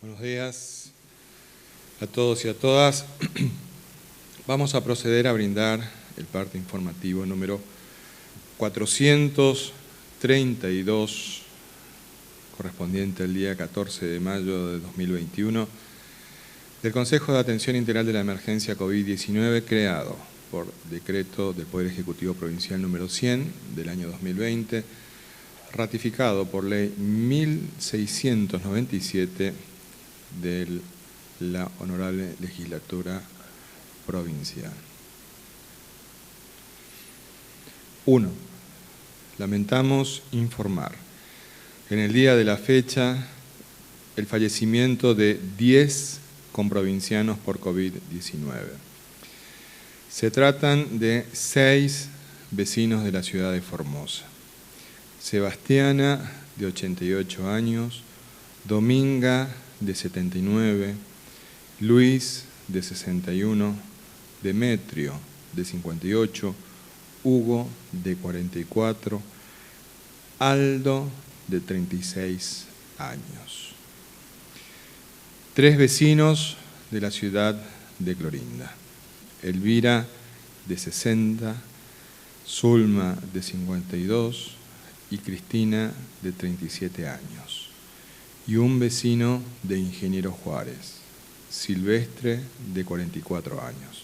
Buenos días a todos y a todas. Vamos a proceder a brindar el parte informativo número 432, correspondiente al día 14 de mayo de 2021, del Consejo de Atención Integral de la Emergencia COVID-19, creado por decreto del Poder Ejecutivo Provincial número 100 del año 2020, ratificado por ley 1697 de la Honorable Legislatura Provincial. 1. Lamentamos informar en el día de la fecha el fallecimiento de 10 comprovincianos por COVID-19. Se tratan de 6 vecinos de la ciudad de Formosa. Sebastiana, de 88 años, Dominga, de 79, Luis, de 61, Demetrio, de 58, Hugo, de 44, Aldo, de 36 años. 3 vecinos de la ciudad de Clorinda: Elvira, de 60, Zulma, de 52 y Cristina, de 37 años. Y un vecino de Ingeniero Juárez, Silvestre, de 44 años.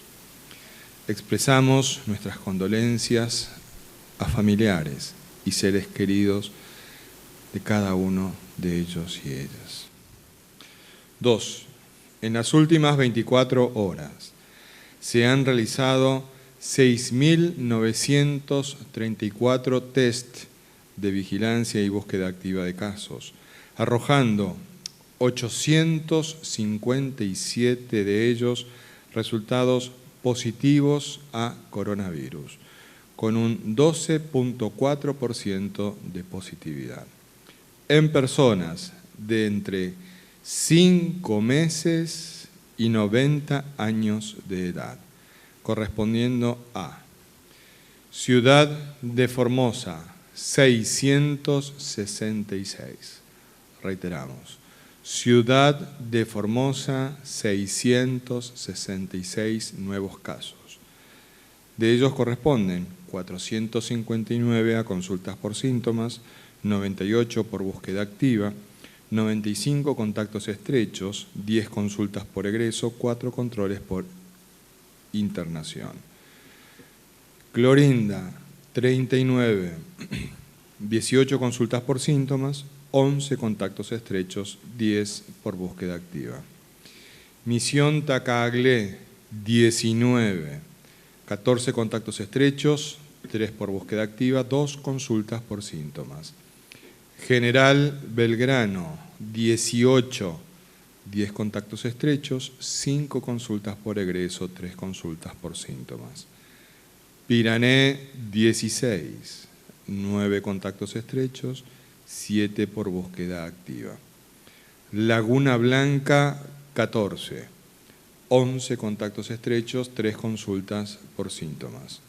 Expresamos nuestras condolencias a familiares y seres queridos de cada uno de ellos y ellas. 2. En las últimas 24 horas se han realizado 6.934 test de vigilancia y búsqueda activa de casos, arrojando 857 de ellos resultados positivos a coronavirus, con un 12.4% de positividad, en personas de entre 5 meses y 90 años de edad, correspondiendo a Ciudad de Formosa, 666. Reiteramos, Ciudad de Formosa, 666 nuevos casos. De ellos corresponden 459 a consultas por síntomas, 98 por búsqueda activa, 95 contactos estrechos, 10 consultas por egreso, 4 controles por internación. Clorinda, 39, 18 consultas por síntomas, 11 contactos estrechos, 10 por búsqueda activa. Misión Tacaglé, 19, 14 contactos estrechos, 3 por búsqueda activa, 2 consultas por síntomas. General Belgrano, 18, 10 contactos estrechos, 5 consultas por egreso, 3 consultas por síntomas. Pirané, 16, 9 contactos estrechos, 7 por búsqueda activa. Laguna Blanca, 14, 11 contactos estrechos, 3 consultas por síntomas.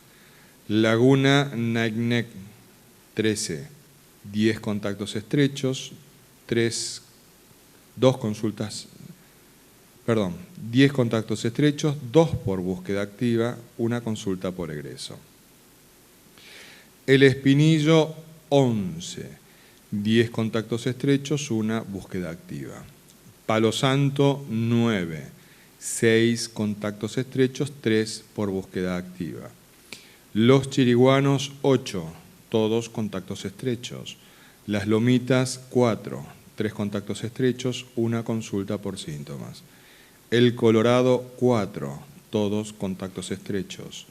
Laguna Nagnec, 13, 10 contactos estrechos, 10 contactos estrechos, 2 por búsqueda activa, 1 consulta por egreso. El Espinillo, 11, 10 contactos estrechos, 1 búsqueda activa. Palo Santo, 9, 6 contactos estrechos, 3 por búsqueda activa. Los Chiriguanos, 8, todos contactos estrechos. Las Lomitas, 4, 3 contactos estrechos, 1 consulta por síntomas. El Colorado, 4, todos contactos estrechos.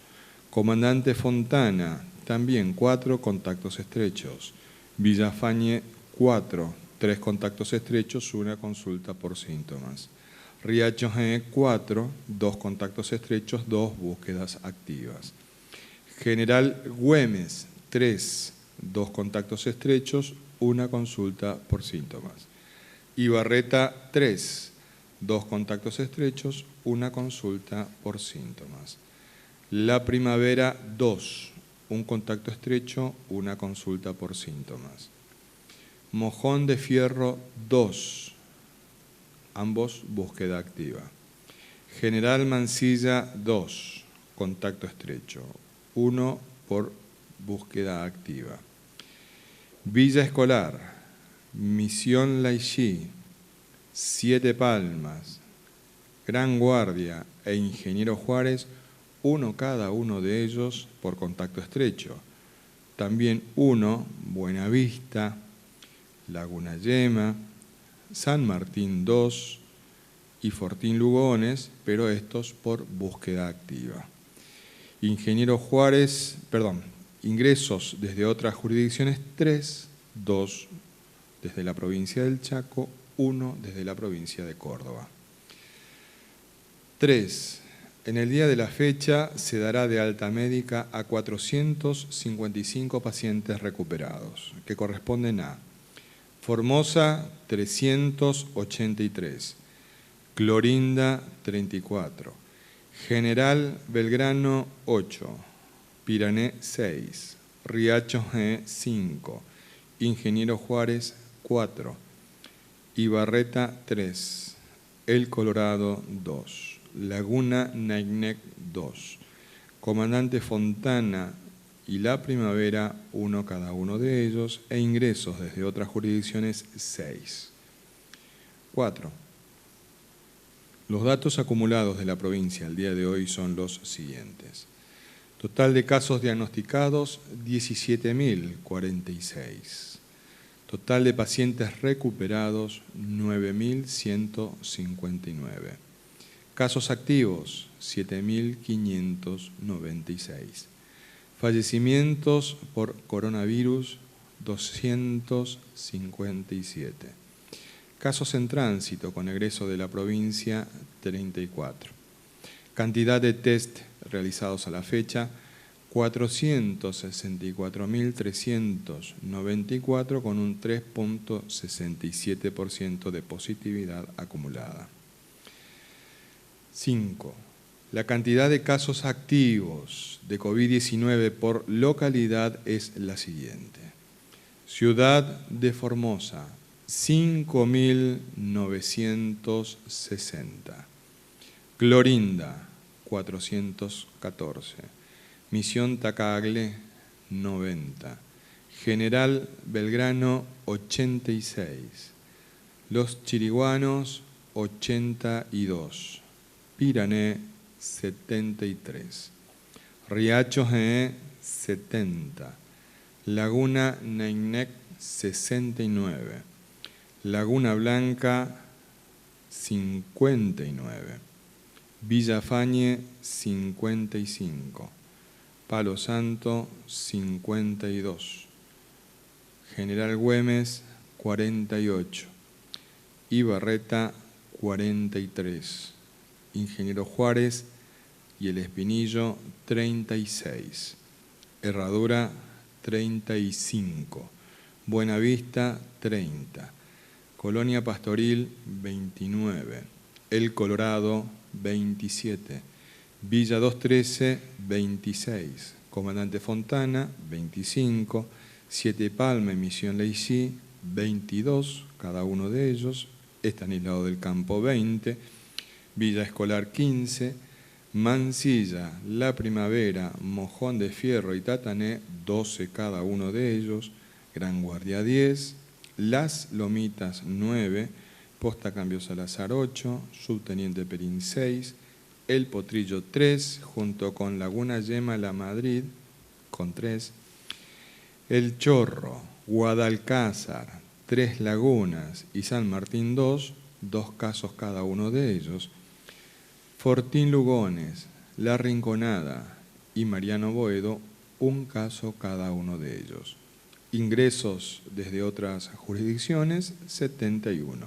Comandante Fontana, también 4 contactos estrechos. Villafañe, 4, 3 contactos estrechos, 1 consulta por síntomas. Riacho G, 4, 2 contactos estrechos, 2 búsquedas activas. General Güemes, 3, 2 contactos estrechos, 1 consulta por síntomas. Ibarreta, 3, 2 contactos estrechos, 1 consulta por síntomas. La Primavera, 2, 1 contacto estrecho, 1 consulta por síntomas. Mojón de Fierro, 2, ambos búsqueda activa. General Mansilla 2, contacto estrecho, 1 por búsqueda activa. Villa Escolar, Misión Laicí, Siete Palmas, Gran Guardia e Ingeniero Juárez, 1 cada uno de ellos por contacto estrecho. También 1 Buenavista, Laguna Yema, San Martín 2 y Fortín Lugones, pero estos por búsqueda activa. Ingeniero Juárez, ingresos desde otras jurisdicciones 3, 2 desde la provincia del Chaco, 1 desde la provincia de Córdoba. 3. En el día de la fecha se dará de alta médica a 455 pacientes recuperados, que corresponden a Formosa 383, Clorinda 34, General Belgrano 8, Pirané 6, Riacho G 5, Ingeniero Juárez 4, Ibarreta 3, El Colorado 2, Laguna Nainec 2, Comandante Fontana y La Primavera 1 cada uno de ellos, e ingresos desde otras jurisdicciones 6. 4. Los datos acumulados de la provincia al día de hoy son los siguientes. Total de casos diagnosticados, 17.046. Total de pacientes recuperados, 9.159. Casos activos, 7.596. Fallecimientos por coronavirus, 257. Casos en tránsito con egreso de la provincia, 34. Cantidad de test realizados a la fecha, 464.394 con un 3.67% de positividad acumulada. 5. La cantidad de casos activos de COVID-19 por localidad es la siguiente. Ciudad de Formosa, 5.960. Clorinda, 414. Misión Tacagle, 90. General Belgrano, 86. Los Chiriguanos, 82. Pirané, 73. Riacho G, 70. Laguna Nainec, 69. Laguna Blanca, 59. Villa Fañe, 55. Palo Santo, 52. General Güemes, 48. Ibarreta, 43. Ingeniero Juárez y El Espinillo, 36. Herradura, 35. Buenavista, 30. Colonia Pastoril, 29. El Colorado, 27. Villa 213, 26. Comandante Fontana, 25. Siete Palmas, Misión Laicí, 22, cada uno de ellos. Estanislao del Campo, 20. Villa Escolar 15, Mansilla, La Primavera, Mojón de Fierro y Tatané, 12 cada uno de ellos, Gran Guardia 10, Las Lomitas 9, Posta Cambio Salazar 8, Subteniente Perín 6, El Potrillo 3, junto con Laguna Yema La Madrid con 3, El Chorro, Guadalcázar, Tres Lagunas y San Martín 2, 2 casos cada uno de ellos, Fortín Lugones, La Rinconada y Mariano Boedo, 1 caso cada uno de ellos. Ingresos desde otras jurisdicciones, 71.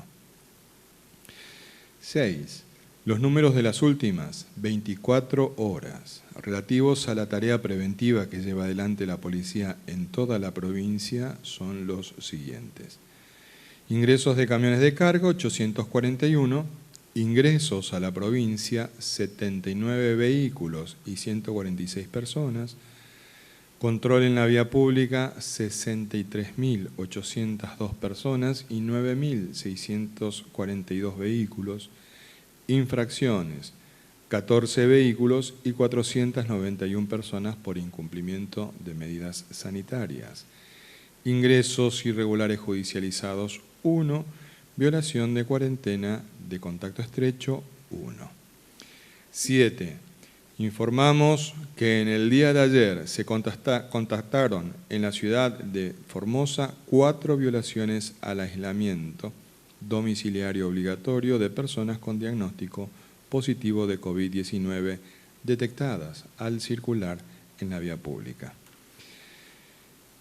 6. Los números de las últimas 24 horas relativos a la tarea preventiva que lleva adelante la policía en toda la provincia son los siguientes. Ingresos de camiones de carga, 841. Ingresos a la provincia, 79 vehículos y 146 personas. Control en la vía pública, 63.802 personas y 9.642 vehículos. Infracciones, 14 vehículos y 491 personas por incumplimiento de medidas sanitarias. Ingresos irregulares judicializados, 1. Violación de cuarentena de contacto estrecho, 1. 7. Informamos que en el día de ayer se contactaron en la ciudad de Formosa 4 violaciones al aislamiento domiciliario obligatorio de personas con diagnóstico positivo de COVID-19 detectadas al circular en la vía pública.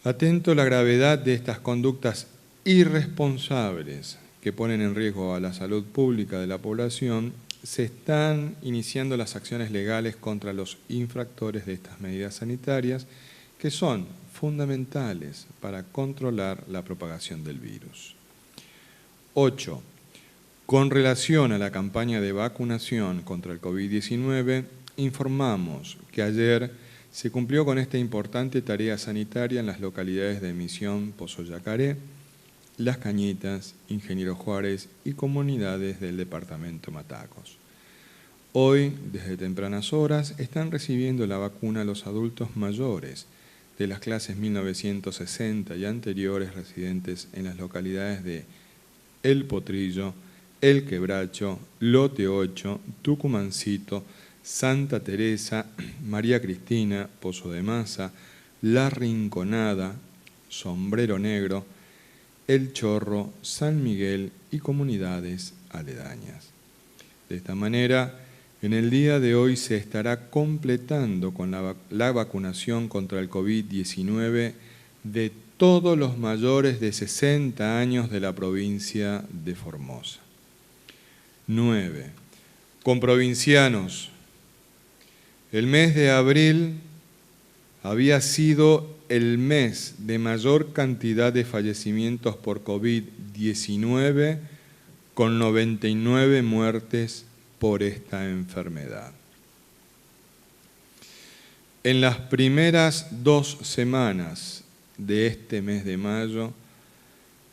Atento a la gravedad de estas conductas irresponsables que ponen en riesgo a la salud pública de la población, se están iniciando las acciones legales contra los infractores de estas medidas sanitarias que son fundamentales para controlar la propagación del virus. 8. Con relación a la campaña de vacunación contra el COVID-19, informamos que ayer se cumplió con esta importante tarea sanitaria en las localidades de Misión, Pozo Yacaré, Las Cañitas, Ingeniero Juárez y comunidades del departamento Matacos. Hoy, desde tempranas horas, están recibiendo la vacuna los adultos mayores de las clases 1960 y anteriores residentes en las localidades de El Potrillo, El Quebracho, Lote 8, Tucumancito, Santa Teresa, María Cristina, Pozo de Maza, La Rinconada, Sombrero Negro, El Chorro, San Miguel y comunidades aledañas. De esta manera, en el día de hoy se estará completando con la vacunación contra el COVID-19 de todos los mayores de 60 años de la provincia de Formosa. 9. Con provincianos. El mes de abril había sido el mes de mayor cantidad de fallecimientos por COVID-19, con 99 muertes por esta enfermedad. En las primeras 2 semanas de este mes de mayo,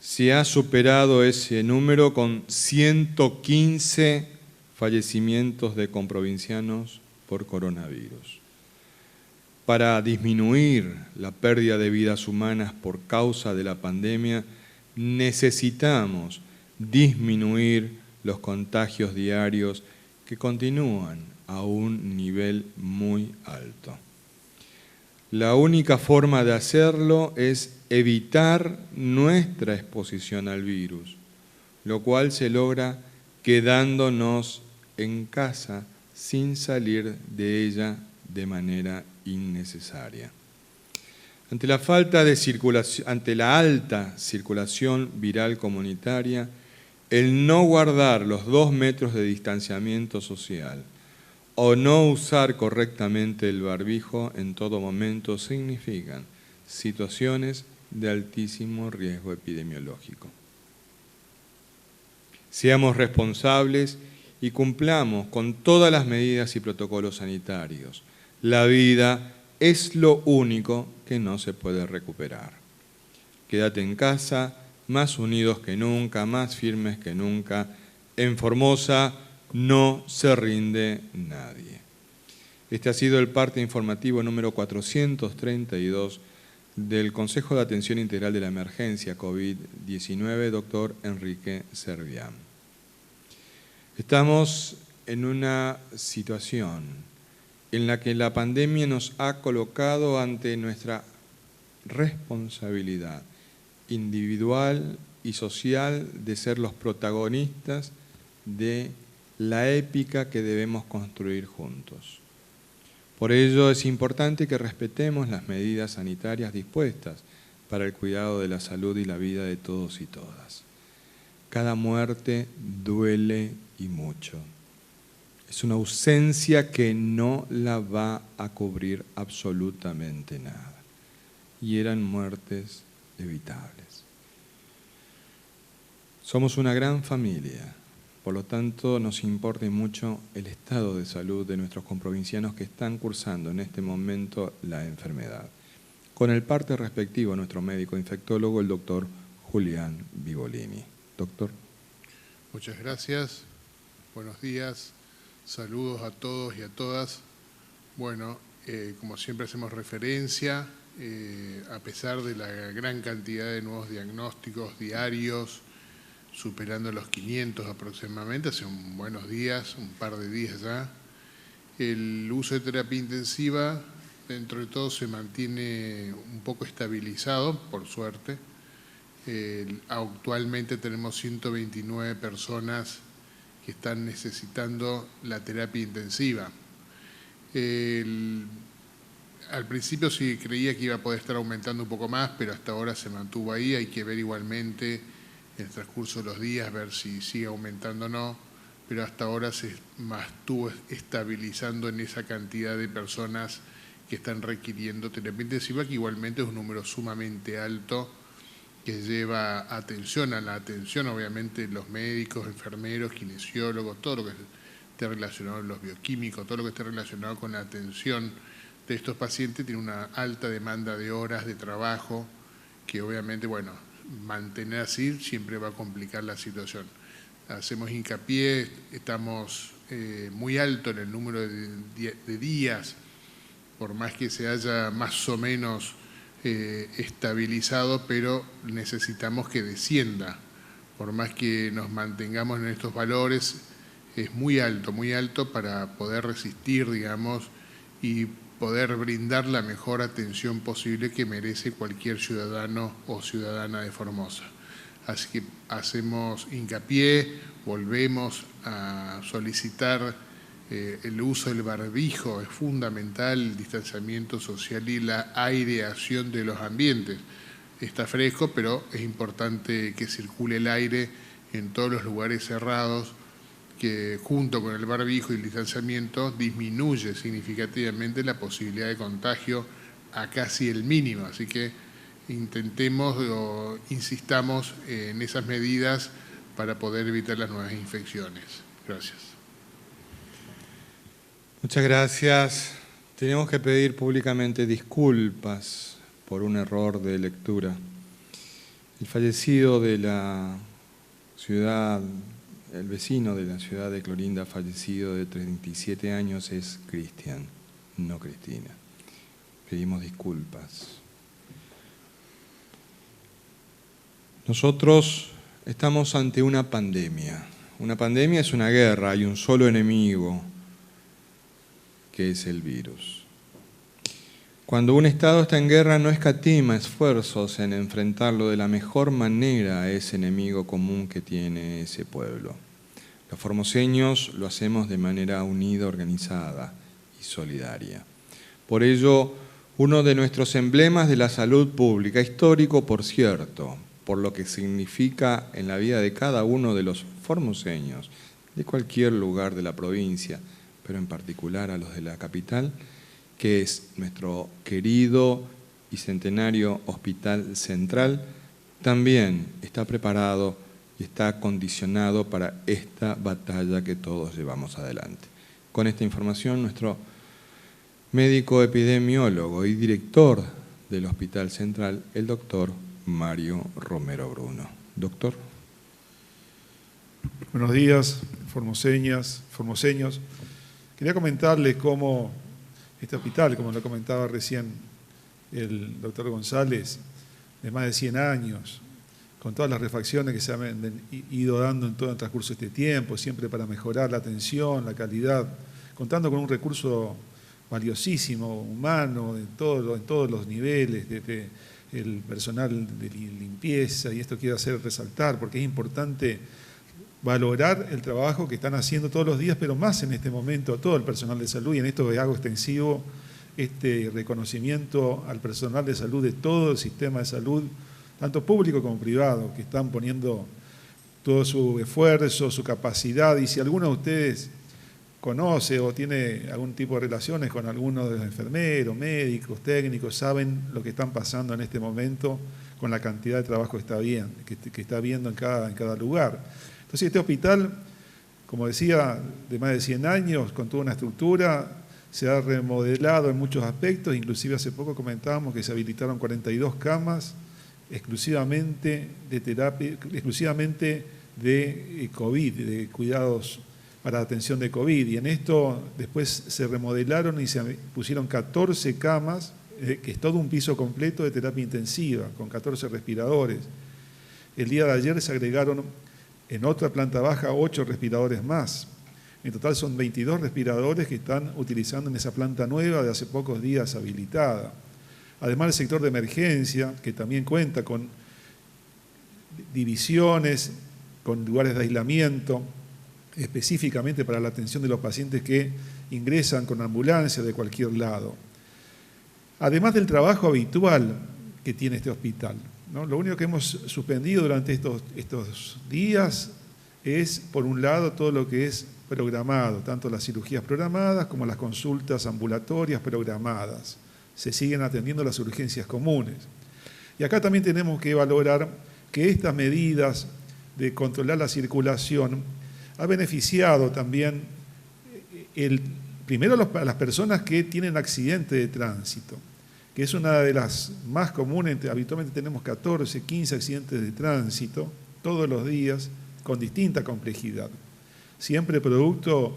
se ha superado ese número con 115 fallecimientos de comprovincianos por coronavirus. Para disminuir la pérdida de vidas humanas por causa de la pandemia, necesitamos disminuir los contagios diarios que continúan a un nivel muy alto. La única forma de hacerlo es evitar nuestra exposición al virus, lo cual se logra quedándonos en casa sin salir de ella de manera innecesaria. Ante la alta circulación viral comunitaria, el no guardar los 2 metros de distanciamiento social o no usar correctamente el barbijo en todo momento significan situaciones de altísimo riesgo epidemiológico. Seamos responsables y cumplamos con todas las medidas y protocolos sanitarios. La vida es lo único que no se puede recuperar. Quédate en casa, más unidos que nunca, más firmes que nunca. En Formosa no se rinde nadie. Este ha sido el parte informativo número 432 del Consejo de Atención Integral de la Emergencia COVID-19, doctor Enrique Servián. Estamos en una situación en la que la pandemia nos ha colocado ante nuestra responsabilidad individual y social de ser los protagonistas de la épica que debemos construir juntos. Por ello es importante que respetemos las medidas sanitarias dispuestas para el cuidado de la salud y la vida de todos y todas. Cada muerte duele y mucho. Es una ausencia que no la va a cubrir absolutamente nada. Y eran muertes evitables. Somos una gran familia. Por lo tanto, nos importa mucho el estado de salud de nuestros comprovincianos que están cursando en este momento la enfermedad. con el parte respectivo a nuestro médico infectólogo, el doctor Julián Vivolini. Doctor. Muchas gracias, buenos días, saludos a todos y a todas. Bueno, como siempre hacemos referencia, a pesar de la gran cantidad de nuevos diagnósticos diarios, superando los 500 aproximadamente, hace buenos días, un par de días ya, el uso de terapia intensiva dentro de todo se mantiene un poco estabilizado, por suerte. Actualmente tenemos 129 personas que están necesitando la terapia intensiva. Al principio sí creía que iba a poder estar aumentando un poco más, pero hasta ahora se mantuvo ahí. Hay que ver igualmente en el transcurso de los días, ver si sigue aumentando o no, pero hasta ahora se mantuvo estabilizando en esa cantidad de personas que están requiriendo terapia intensiva, que igualmente es un número sumamente alto, que lleva atención a la atención, obviamente, los médicos, enfermeros, kinesiólogos, todo lo que esté relacionado con los bioquímicos, todo lo que esté relacionado con la atención de estos pacientes, tiene una alta demanda de horas de trabajo, que obviamente, bueno, mantener así siempre va a complicar la situación. Hacemos hincapié, estamos muy alto en el número de días, por más que se haya más o menos estabilizado, pero necesitamos que descienda. Por más que nos mantengamos en estos valores, es muy alto para poder resistir, digamos, y poder brindar la mejor atención posible que merece cualquier ciudadano o ciudadana de Formosa. Así que hacemos hincapié, volvemos a solicitar el uso del barbijo, es fundamental, el distanciamiento social y la aireación de los ambientes. Está fresco, pero es importante que circule el aire en todos los lugares cerrados, que junto con el barbijo y el distanciamiento disminuye significativamente la posibilidad de contagio a casi el mínimo. Así que intentemos o insistamos en esas medidas para poder evitar las nuevas infecciones. Gracias. Muchas gracias. Tenemos que pedir públicamente disculpas por un error de lectura. El fallecido de la ciudad, el vecino de la ciudad de Clorinda, fallecido de 37 años, es Cristian, no Cristina. Pedimos disculpas. Nosotros estamos ante una pandemia. Una pandemia es una guerra, hay un solo enemigo, que es el virus. Cuando un Estado está en guerra no escatima esfuerzos en enfrentarlo de la mejor manera a ese enemigo común que tiene ese pueblo. Los formoseños lo hacemos de manera unida, organizada y solidaria. Por ello, uno de nuestros emblemas de la salud pública, histórico por cierto, por lo que significa en la vida de cada uno de los formoseños, de cualquier lugar de la provincia, pero en particular a los de la capital, que es nuestro querido y centenario Hospital Central, también está preparado y está acondicionado para esta batalla que todos llevamos adelante. Con esta información, nuestro médico epidemiólogo y director del Hospital Central, el doctor Mario Romero Bruno. Doctor. Buenos días, formoseñas, formoseños. Quería comentarles cómo este hospital, como lo comentaba recién el doctor González, de más de 100 años, con todas las refacciones que se han ido dando en todo el transcurso de este tiempo, siempre para mejorar la atención, la calidad, contando con un recurso valiosísimo, humano, en todos los niveles, desde el personal de limpieza, y esto quiero hacer resaltar, porque es importante valorar el trabajo que están haciendo todos los días, pero más en este momento todo el personal de salud, y en esto hago extensivo este reconocimiento al personal de salud de todo el sistema de salud, tanto público como privado, que están poniendo todo su esfuerzo, su capacidad, y si alguno de ustedes conoce o tiene algún tipo de relaciones con alguno de los enfermeros, médicos, técnicos, saben lo que están pasando en este momento con la cantidad de trabajo que está habiendo en cada lugar. Entonces este hospital, como decía, de más de 100 años, con toda una estructura, se ha remodelado en muchos aspectos, inclusive hace poco comentábamos que se habilitaron 42 camas exclusivamente de terapia, exclusivamente de COVID, de cuidados para atención de COVID, y en esto después se remodelaron y se pusieron 14 camas, que es todo un piso completo de terapia intensiva, con 14 respiradores. El día de ayer se agregaron en otra planta baja 8 respiradores más. En total son 22 respiradores que están utilizando en esa planta nueva de hace pocos días habilitada. Además, el sector de emergencia, que también cuenta con divisiones, con lugares de aislamiento, específicamente para la atención de los pacientes que ingresan con ambulancia de cualquier lado. Además del trabajo habitual que tiene este hospital, ¿no? Lo único que hemos suspendido durante estos días es, por un lado, todo lo que es programado, tanto las cirugías programadas como las consultas ambulatorias programadas. Se siguen atendiendo las urgencias comunes. Y acá también tenemos que valorar que estas medidas de controlar la circulación ha beneficiado también primero a las personas que tienen accidente de tránsito, que es una de las más comunes. Habitualmente tenemos 14, 15 accidentes de tránsito todos los días con distinta complejidad. Siempre producto,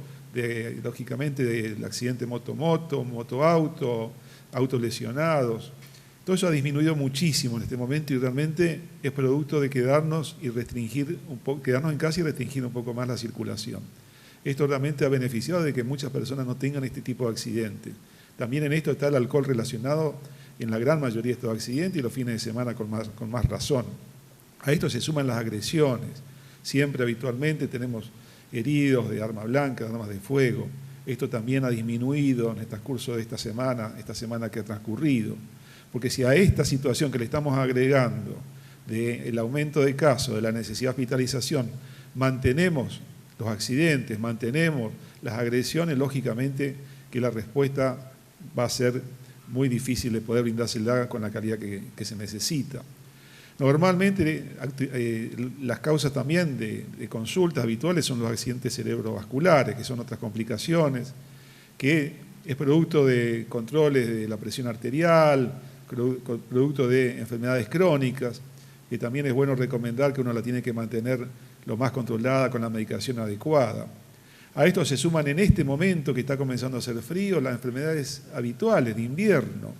lógicamente, del accidente moto-moto, moto-auto, autos lesionados. Todo eso ha disminuido muchísimo en este momento y realmente es producto de quedarnos en casa y restringir un poco más la circulación. Esto realmente ha beneficiado de que muchas personas no tengan este tipo de accidentes. También en esto está el alcohol relacionado en la gran mayoría de estos accidentes y los fines de semana con más razón. A esto se suman las agresiones. Siempre habitualmente tenemos heridos de arma blanca, de armas de fuego. Esto también ha disminuido en el transcurso de esta semana que ha transcurrido. Porque si a esta situación que le estamos agregando del aumento de casos, de la necesidad de hospitalización, mantenemos los accidentes, mantenemos las agresiones, lógicamente que la respuesta va a ser muy difícil de poder brindársela con la calidad que se necesita. Normalmente las causas también de consultas habituales son los accidentes cerebrovasculares, que son otras complicaciones, que es producto de controles de la presión arterial, producto de enfermedades crónicas, que también es bueno recomendar que uno la tiene que mantener lo más controlada con la medicación adecuada. A esto se suman en este momento que está comenzando a hacer frío las enfermedades habituales de invierno,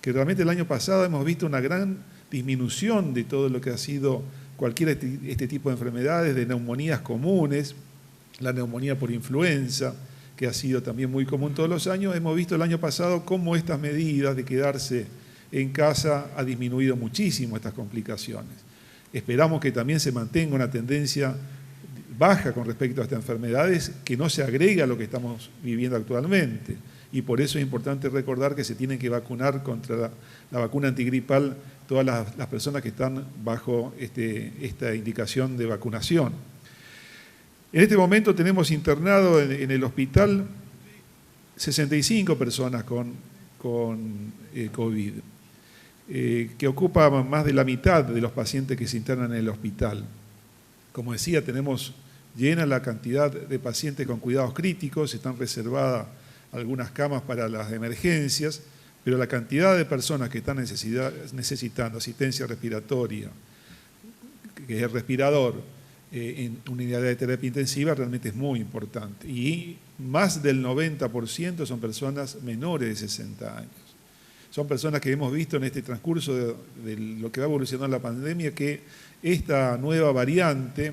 que realmente el año pasado hemos visto una gran disminución de todo lo que ha sido cualquier este tipo de enfermedades, de neumonías comunes, la neumonía por influenza, que ha sido también muy común todos los años. Hemos visto el año pasado cómo estas medidas de quedarse en casa ha disminuido muchísimo estas complicaciones. Esperamos que también se mantenga una tendencia baja con respecto a estas enfermedades, que no se agregue a lo que estamos viviendo actualmente. Y por eso es importante recordar que se tienen que vacunar contra la vacuna antigripal todas las personas que están bajo esta indicación de vacunación. En este momento tenemos internado en el hospital 65 personas con COVID, que ocupa más de la mitad de los pacientes que se internan en el hospital. Como decía, tenemos llena la cantidad de pacientes con cuidados críticos, están reservadas algunas camas para las emergencias, pero la cantidad de personas que están necesitando asistencia respiratoria, que es el respirador, en unidad de terapia intensiva realmente es muy importante. Y más del 90% son personas menores de 60 años. Son personas que hemos visto en este transcurso de lo que va evolucionando la pandemia, que esta nueva variante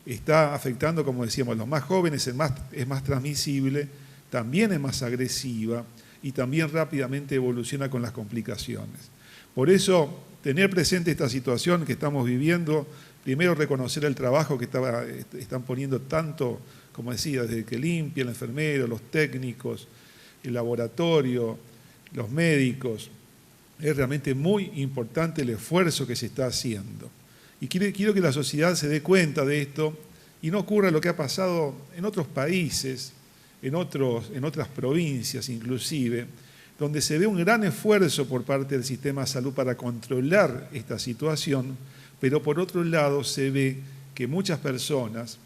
está afectando, como decíamos, a los más jóvenes, es más transmisible, también es más agresiva y también rápidamente evoluciona con las complicaciones. Por eso, tener presente esta situación que estamos viviendo, primero reconocer el trabajo que están poniendo tanto, como decía, desde que limpia el enfermero, los técnicos, el laboratorio, los médicos. Es realmente muy importante el esfuerzo que se está haciendo. Y quiero que la sociedad se dé cuenta de esto y no ocurra lo que ha pasado en otros países, en otras provincias inclusive, donde se ve un gran esfuerzo por parte del sistema de salud para controlar esta situación, pero por otro lado se ve que muchas personas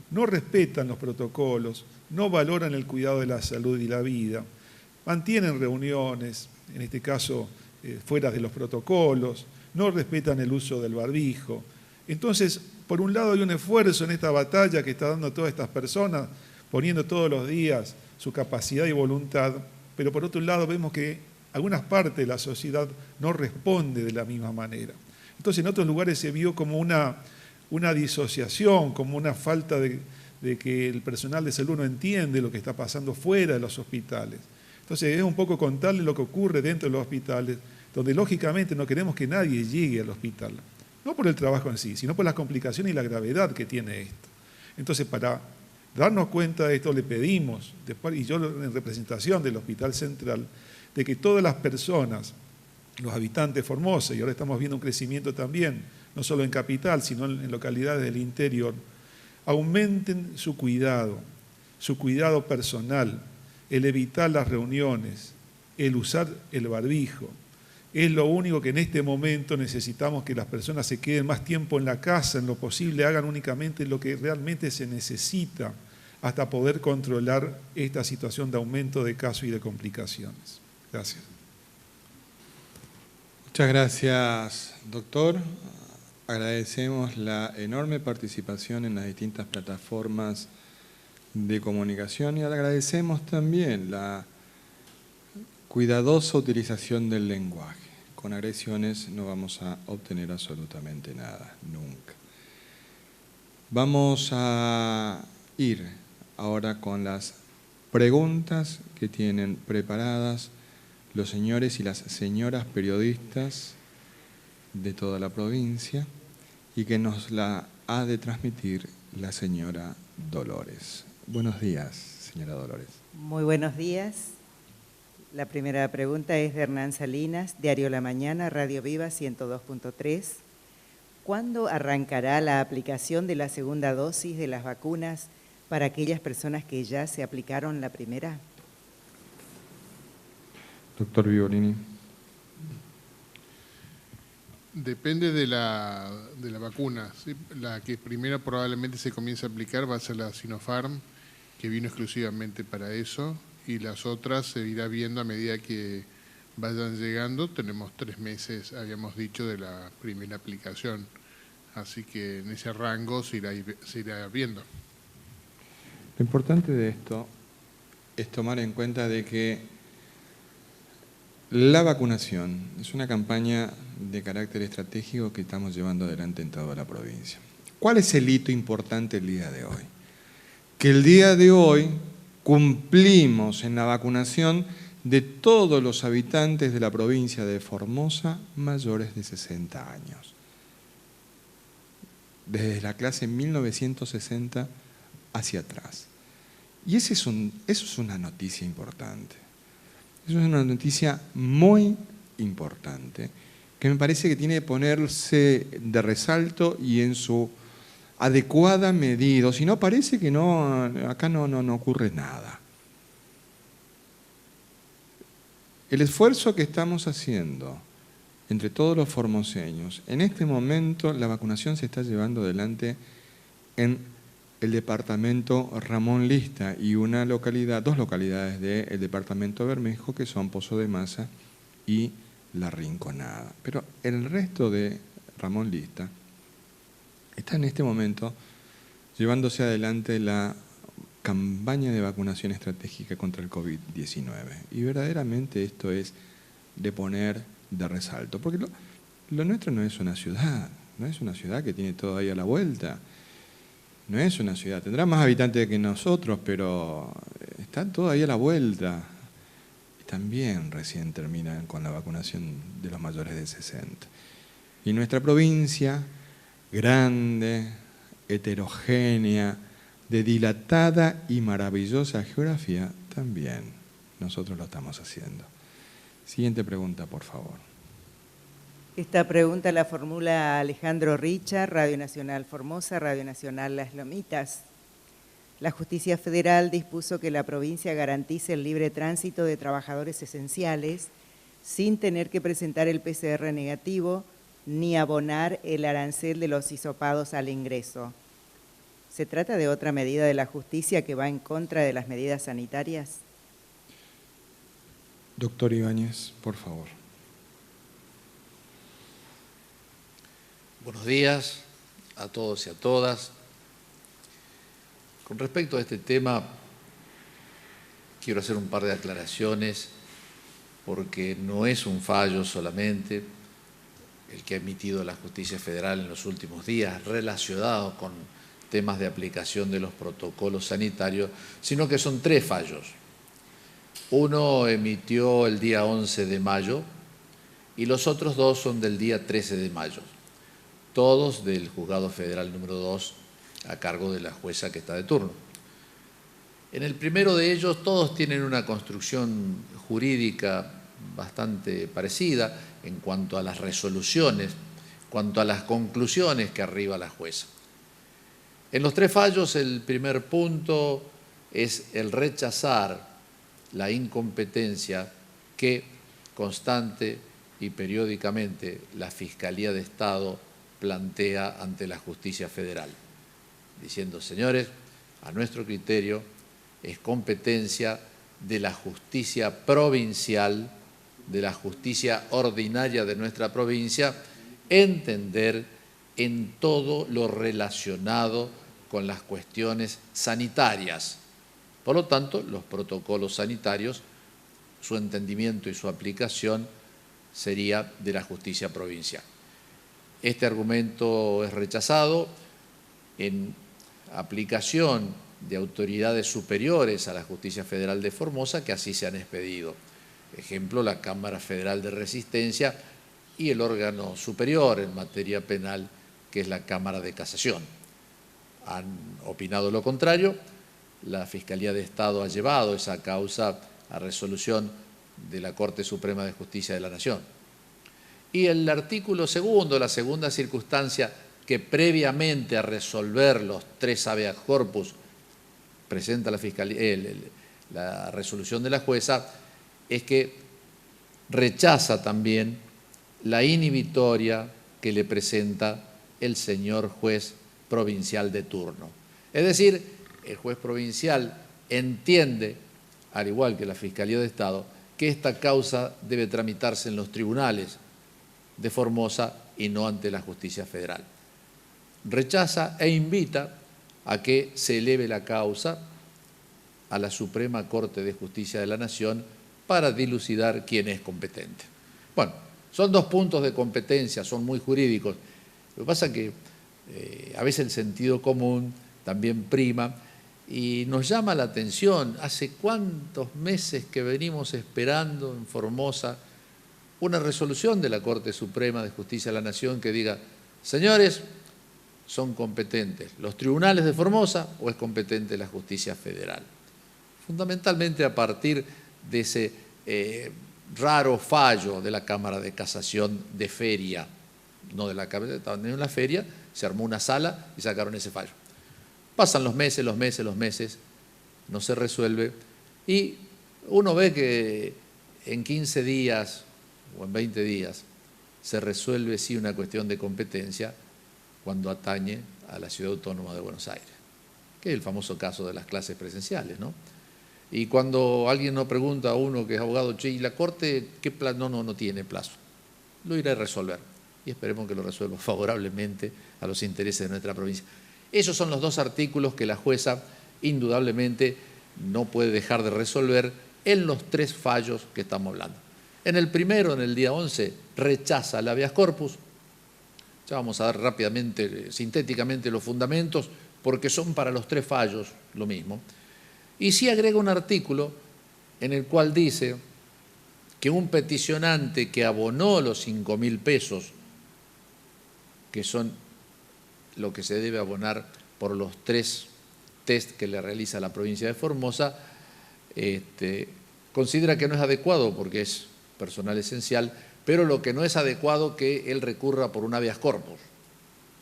no respetan los protocolos, no valoran el cuidado de la salud y la vida, mantienen reuniones, en este caso fuera de los protocolos, no respetan el uso del barbijo. Entonces, por un lado hay un esfuerzo en esta batalla que está dando todas estas personas, poniendo todos los días su capacidad y voluntad, pero por otro lado vemos que algunas partes de la sociedad no responde de la misma manera. Entonces en otros lugares se vio como una disociación, como una falta de que el personal de salud no entiende lo que está pasando fuera de los hospitales. Entonces es un poco contarle lo que ocurre dentro de los hospitales, donde lógicamente no queremos que nadie llegue al hospital, no por el trabajo en sí, sino por las complicaciones y la gravedad que tiene esto. Entonces para darnos cuenta de esto le pedimos, y yo en representación del Hospital Central, de que todas las personas, los habitantes de Formosa, y ahora estamos viendo un crecimiento también, no solo en capital, sino en localidades del interior, aumenten su cuidado personal, el evitar las reuniones, el usar el barbijo. Es lo único que en este momento necesitamos, que las personas se queden más tiempo en la casa, en lo posible, hagan únicamente lo que realmente se necesita hasta poder controlar esta situación de aumento de casos y de complicaciones. Gracias. Muchas gracias, doctor. Agradecemos la enorme participación en las distintas plataformas de comunicación y agradecemos también la cuidadosa utilización del lenguaje. Con agresiones no vamos a obtener absolutamente nada, nunca. Vamos a ir ahora con las preguntas que tienen preparadas los señores y las señoras periodistas de toda la provincia y que nos la ha de transmitir la señora Dolores. Buenos días, señora Dolores. Muy buenos días. La primera pregunta es de Hernán Salinas, Diario La Mañana, Radio Viva 102.3. ¿Cuándo arrancará la aplicación de la segunda dosis de las vacunas para aquellas personas que ya se aplicaron la primera? Doctor Violini. Depende de la vacuna, ¿sí? La que primero probablemente se comience a aplicar va a ser la Sinopharm, que vino exclusivamente para eso, y las otras se irá viendo a medida que vayan llegando. Tenemos 3 meses, habíamos dicho, de la primera aplicación, así que en ese rango se irá viendo. Lo importante de esto es tomar en cuenta de que la vacunación es una campaña de carácter estratégico que estamos llevando adelante en toda la provincia. ¿Cuál es el hito importante el día de hoy? Que el día de hoy cumplimos en la vacunación de todos los habitantes de la provincia de Formosa mayores de 60 años. Desde la clase 1960 hacia atrás. Y eso es una noticia importante. Eso es una noticia muy importante que me parece que tiene que ponerse de resalto y en su adecuada medida. Si no, parece que acá no ocurre nada. El esfuerzo que estamos haciendo entre todos los formoseños, en este momento la vacunación se está llevando adelante en el departamento Ramón Lista y dos localidades del departamento Bermejo, que son Pozo de Maza y La Rinconada. Pero el resto de Ramón Lista está en este momento llevándose adelante la campaña de vacunación estratégica contra el COVID-19. Y verdaderamente esto es de poner de resalto, porque lo nuestro no es una ciudad que tiene todo ahí a la vuelta. No es una ciudad, tendrá más habitantes que nosotros, pero está todo ahí a la vuelta. Y también recién terminan con la vacunación de los mayores de 60. Y nuestra provincia, grande, heterogénea, de dilatada y maravillosa geografía, también nosotros lo estamos haciendo. Siguiente pregunta, por favor. Esta pregunta la formula Alejandro Richa, Radio Nacional Formosa, Radio Nacional Las Lomitas. La Justicia Federal dispuso que la provincia garantice el libre tránsito de trabajadores esenciales sin tener que presentar el PCR negativo ni abonar el arancel de los hisopados al ingreso. ¿Se trata de otra medida de la justicia que va en contra de las medidas sanitarias? Doctor Ibáñez, por favor. Buenos días a todos y a todas. Con respecto a este tema, quiero hacer un par de aclaraciones, porque no es un fallo solamente el que ha emitido la Justicia Federal en los últimos días relacionado con temas de aplicación de los protocolos sanitarios, sino que son 3 fallos. Uno emitió el día 11 de mayo y los otros 2 son del día 13 de mayo, todos del Juzgado Federal número 2 a cargo de la jueza que está de turno. En el primero de ellos todos tienen una construcción jurídica bastante parecida en cuanto a las resoluciones, en cuanto a las conclusiones que arriba la jueza. En los 3 fallos, el primer punto es el rechazar la incompetencia que constante y periódicamente la Fiscalía de Estado plantea ante la Justicia Federal, diciendo, señores, a nuestro criterio es competencia de la justicia provincial, de la justicia ordinaria de nuestra provincia, entender en todo lo relacionado con las cuestiones sanitarias. Por lo tanto, los protocolos sanitarios, su entendimiento y su aplicación sería de la justicia provincial. Este argumento es rechazado en aplicación de autoridades superiores a la Justicia Federal de Formosa que así se han expedido. Ejemplo, la Cámara Federal de Resistencia y el órgano superior en materia penal, que es la Cámara de Casación. Han opinado lo contrario. La Fiscalía de Estado ha llevado esa causa a resolución de la Corte Suprema de Justicia de la Nación. Y el artículo segundo, la segunda circunstancia que previamente a resolver los 3 habeas corpus presenta la Fiscalía, la resolución de la jueza, es que rechaza también la inhibitoria que le presenta el señor juez provincial de turno. Es decir, el juez provincial entiende, al igual que la Fiscalía de Estado, que esta causa debe tramitarse en los tribunales de Formosa y no ante la Justicia Federal. Rechaza e invita a que se eleve la causa a la Suprema Corte de Justicia de la Nación para dilucidar quién es competente. Bueno, son 2 puntos de competencia, son muy jurídicos. Lo que pasa es que a veces el sentido común también prima y nos llama la atención. ¿Hace cuántos meses que venimos esperando en Formosa una resolución de la Corte Suprema de Justicia de la Nación que diga, señores, son competentes los tribunales de Formosa o es competente la Justicia Federal? Fundamentalmente a partir de ese raro fallo de la Cámara de Casación de Feria, no de la Cámara, estaban en la feria, se armó una sala y sacaron ese fallo. Pasan los meses, no se resuelve y uno ve que en 15 días o en 20 días se resuelve sí una cuestión de competencia cuando atañe a la Ciudad Autónoma de Buenos Aires, que es el famoso caso de las clases presenciales, ¿no? Y cuando alguien nos pregunta a uno que es abogado, che, ¿y la Corte qué plazo? No tiene plazo. Lo irá a resolver y esperemos que lo resuelva favorablemente a los intereses de nuestra provincia. Esos son los 2 artículos que la jueza indudablemente no puede dejar de resolver en los 3 fallos que estamos hablando. En el primero, en el día 11, rechaza el habeas corpus. Ya vamos a dar rápidamente, sintéticamente los fundamentos, porque son para los 3 fallos lo mismo. Y sí agrega un artículo en el cual dice que un peticionante que abonó los 5.000 pesos, que son lo que se debe abonar por los 3 test que le realiza la provincia de Formosa, considera que no es adecuado porque es personal esencial, pero lo que no es adecuado que él recurra por un habeas corpus.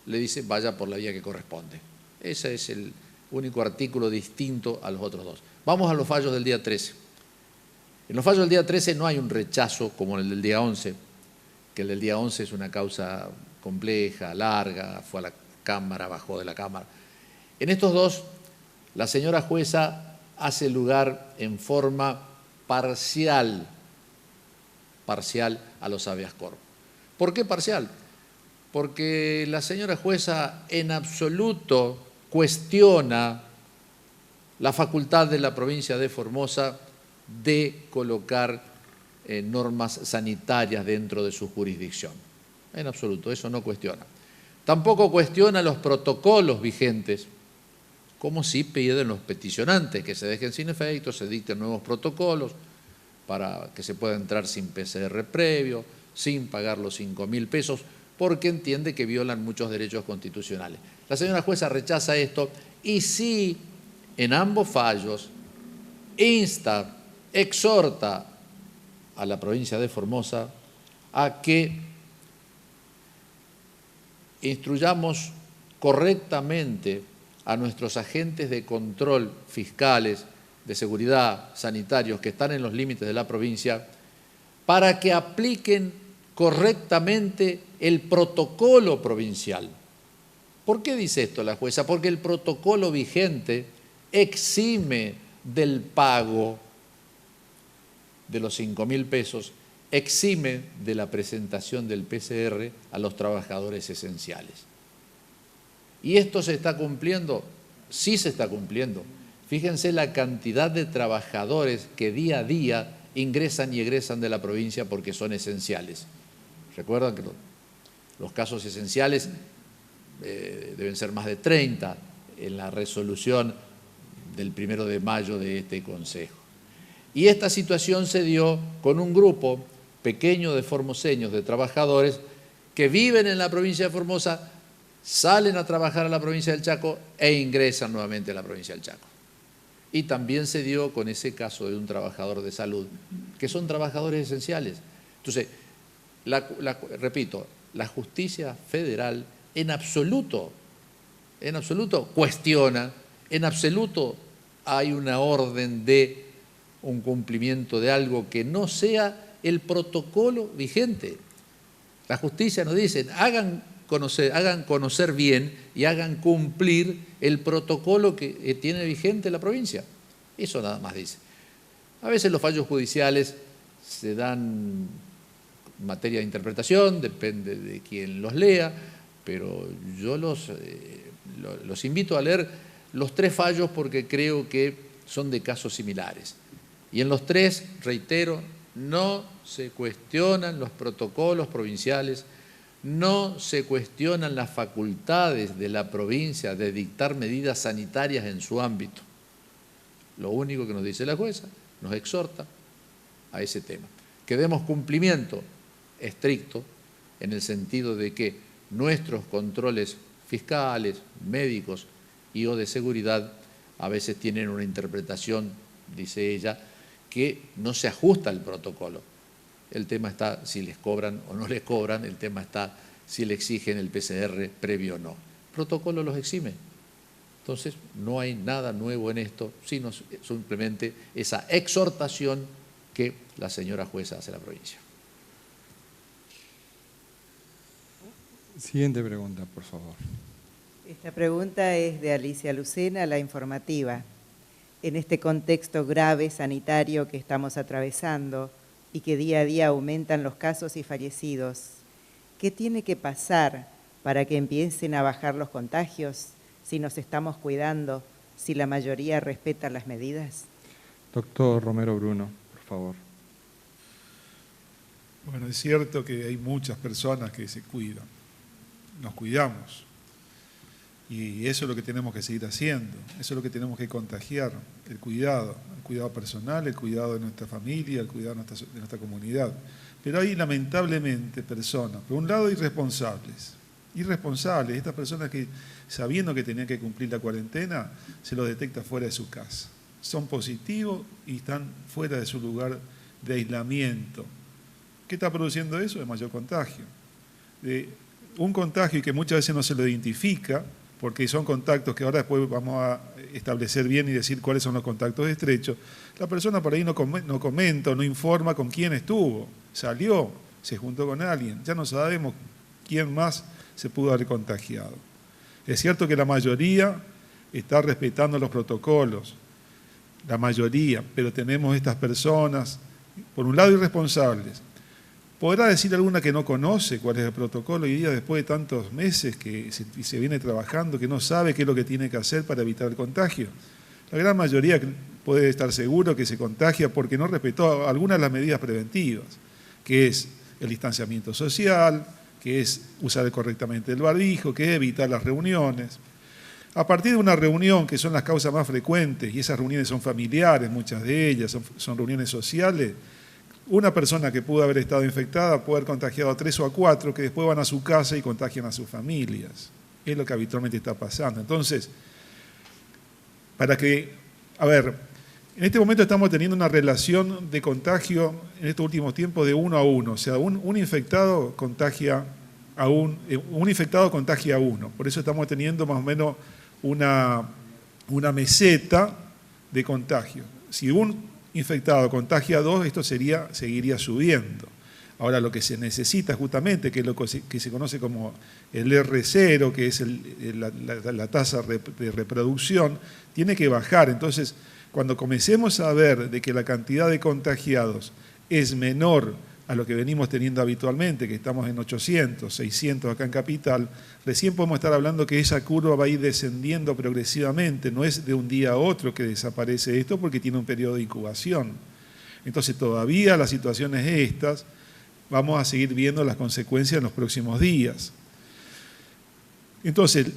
Le dice, vaya por la vía que corresponde. Ese es el único artículo distinto a los otros 2. Vamos a los fallos del día 13. En los fallos del día 13 no hay un rechazo como en el del día 11, que el del día 11 es una causa compleja, larga, fue a la Cámara, bajó de la Cámara. En estos dos, la señora jueza hace lugar en forma parcial a los habeas corpus. ¿Por qué parcial? Porque la señora jueza en absoluto cuestiona la facultad de la provincia de Formosa de colocar normas sanitarias dentro de su jurisdicción. En absoluto, eso no cuestiona. Tampoco cuestiona los protocolos vigentes, como sí piden los peticionantes, que se dejen sin efecto, se dicten nuevos protocolos para que se pueda entrar sin PCR previo, sin pagar los 5.000 pesos, porque entiende que violan muchos derechos constitucionales. La señora jueza rechaza esto y sí, en ambos fallos, insta, exhorta a la provincia de Formosa a que instruyamos correctamente a nuestros agentes de control fiscales, de seguridad, sanitarios, que están en los límites de la provincia, para que apliquen correctamente el protocolo provincial. ¿Por qué dice esto la jueza? Porque el protocolo vigente exime del pago de los 5.000 pesos, exime de la presentación del PCR a los trabajadores esenciales. ¿Y esto se está cumpliendo? Sí se está cumpliendo. Fíjense la cantidad de trabajadores que día a día ingresan y egresan de la provincia porque son esenciales. Recuerdan que los casos esenciales deben ser más de 30 en la resolución del 1 de mayo de este Consejo. Y esta situación se dio con un grupo pequeño de formoseños, de trabajadores, que viven en la provincia de Formosa, salen a trabajar a la provincia del Chaco e ingresan nuevamente a la provincia del Chaco. Y también se dio con ese caso de un trabajador de salud, que son trabajadores esenciales. Entonces, repito, la justicia federal en absoluto cuestiona, en absoluto hay una orden de un cumplimiento de algo que no sea el protocolo vigente. La justicia nos dice, hagan conocer bien y hagan cumplir el protocolo que tiene vigente la provincia. Eso nada más dice. A veces los fallos judiciales se dan en materia de interpretación, depende de quién los lea, pero yo los invito a leer los 3 fallos porque creo que son de casos similares. Y en los 3, reitero, no se cuestionan los protocolos provinciales, no se cuestionan las facultades de la provincia de dictar medidas sanitarias en su ámbito. Lo único que nos dice la jueza, nos exhorta a ese tema. Que demos cumplimiento estricto en el sentido de que nuestros controles fiscales, médicos y o de seguridad a veces tienen una interpretación, dice ella, que no se ajusta al protocolo. El tema está si les cobran o no les cobran, el tema está si le exigen el PCR previo o no. El protocolo los exime. Entonces, no hay nada nuevo en esto, sino simplemente esa exhortación que la señora jueza hace a la provincia. Siguiente pregunta, por favor. Esta pregunta es de Alicia Lucena, la informativa. En este contexto grave sanitario que estamos atravesando y que día a día aumentan los casos y fallecidos, ¿qué tiene que pasar para que empiecen a bajar los contagios? Si nos estamos cuidando, si la mayoría respeta las medidas. Doctor Romero Bruno, por favor. Bueno, es cierto que hay muchas personas que se cuidan. Nos cuidamos. Y eso es lo que tenemos que seguir haciendo. Eso es lo que tenemos que contagiar. El cuidado personal, el cuidado de nuestra familia, el cuidado de nuestra comunidad. Pero hay lamentablemente personas, por un lado irresponsables, estas personas que sabiendo que tenían que cumplir la cuarentena, se los detecta fuera de su casa. Son positivos y están fuera de su lugar de aislamiento. ¿Qué está produciendo eso? El mayor contagio. Un contagio que muchas veces no se lo identifica, porque son contactos que ahora después vamos a establecer bien y decir cuáles son los contactos estrechos. La persona por ahí no comenta, no informa con quién estuvo, salió, se juntó con alguien, ya no sabemos quién más se pudo haber contagiado. Es cierto que la mayoría está respetando los protocolos, la mayoría, pero tenemos estas personas, por un lado irresponsables. Podrá decir alguna que no conoce cuál es el protocolo hoy día después de tantos meses que se viene trabajando, que no sabe qué es lo que tiene que hacer para evitar el contagio. La gran mayoría puede estar seguro que se contagia porque no respetó algunas de las medidas preventivas, que es el distanciamiento social, que es usar correctamente el barbijo, que es evitar las reuniones. A partir de una reunión, que son las causas más frecuentes, y esas reuniones son familiares, muchas de ellas son reuniones sociales, una persona que pudo haber estado infectada puede haber contagiado a 3 o a 4 que después van a su casa y contagian a sus familias. Es lo que habitualmente está pasando. Entonces, en este momento estamos teniendo una relación de contagio en estos últimos tiempos de 1 a 1. O sea, un infectado contagia a un infectado contagia a 1. Por eso estamos teniendo más o menos una meseta de contagio. Si un infectado contagia a 2, esto seguiría subiendo. Ahora lo que se necesita justamente, que es lo que se conoce como el R0, que es la tasa de reproducción, tiene que bajar. Entonces, cuando comencemos a ver de que la cantidad de contagiados es menor a lo que venimos teniendo habitualmente, que estamos en 800, 600 acá en Capital, recién podemos estar hablando que esa curva va a ir descendiendo progresivamente, no es de un día a otro que desaparece esto porque tiene un periodo de incubación. Entonces todavía las situaciones estas vamos a seguir viendo las consecuencias en los próximos días. Entonces,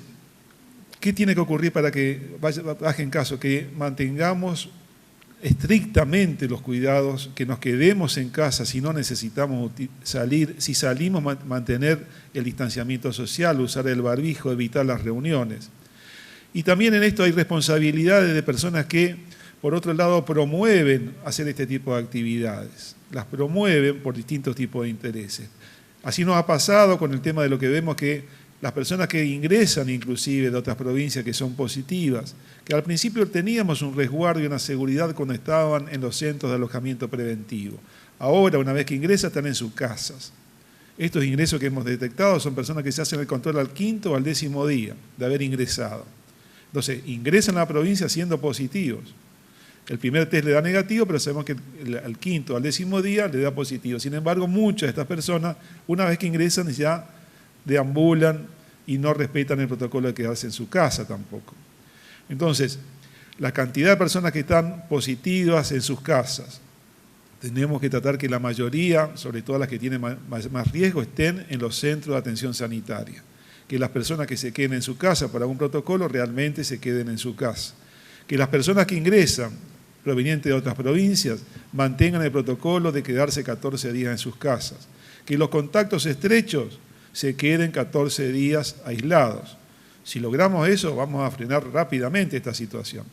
¿qué tiene que ocurrir para que baje en caso? Que mantengamos estrictamente los cuidados, que nos quedemos en casa si no necesitamos salir, si salimos mantener el distanciamiento social, usar el barbijo, evitar las reuniones. Y también en esto hay responsabilidades de personas que, por otro lado, promueven hacer este tipo de actividades. Las promueven por distintos tipos de intereses. Así nos ha pasado con el tema de lo que vemos que las personas que ingresan inclusive de otras provincias que son positivas, que al principio teníamos un resguardo y una seguridad cuando estaban en los centros de alojamiento preventivo. Ahora, una vez que ingresan, están en sus casas. Estos ingresos que hemos detectado son personas que se hacen el control al 5º o al 10º día de haber ingresado. Entonces, ingresan a la provincia siendo positivos. El primer test le da negativo, pero sabemos que al 5º o al 10º día le da positivo. Sin embargo, muchas de estas personas, una vez que ingresan, ya deambulan y no respetan el protocolo de quedarse en su casa tampoco. Entonces, la cantidad de personas que están positivas en sus casas, tenemos que tratar que la mayoría, sobre todo las que tienen más riesgo, estén en los centros de atención sanitaria. Que las personas que se queden en su casa por algún protocolo realmente se queden en su casa. Que las personas que ingresan provenientes de otras provincias mantengan el protocolo de quedarse 14 días en sus casas. Que los contactos estrechos se queden 14 días aislados. Si logramos eso, vamos a frenar rápidamente esta situación.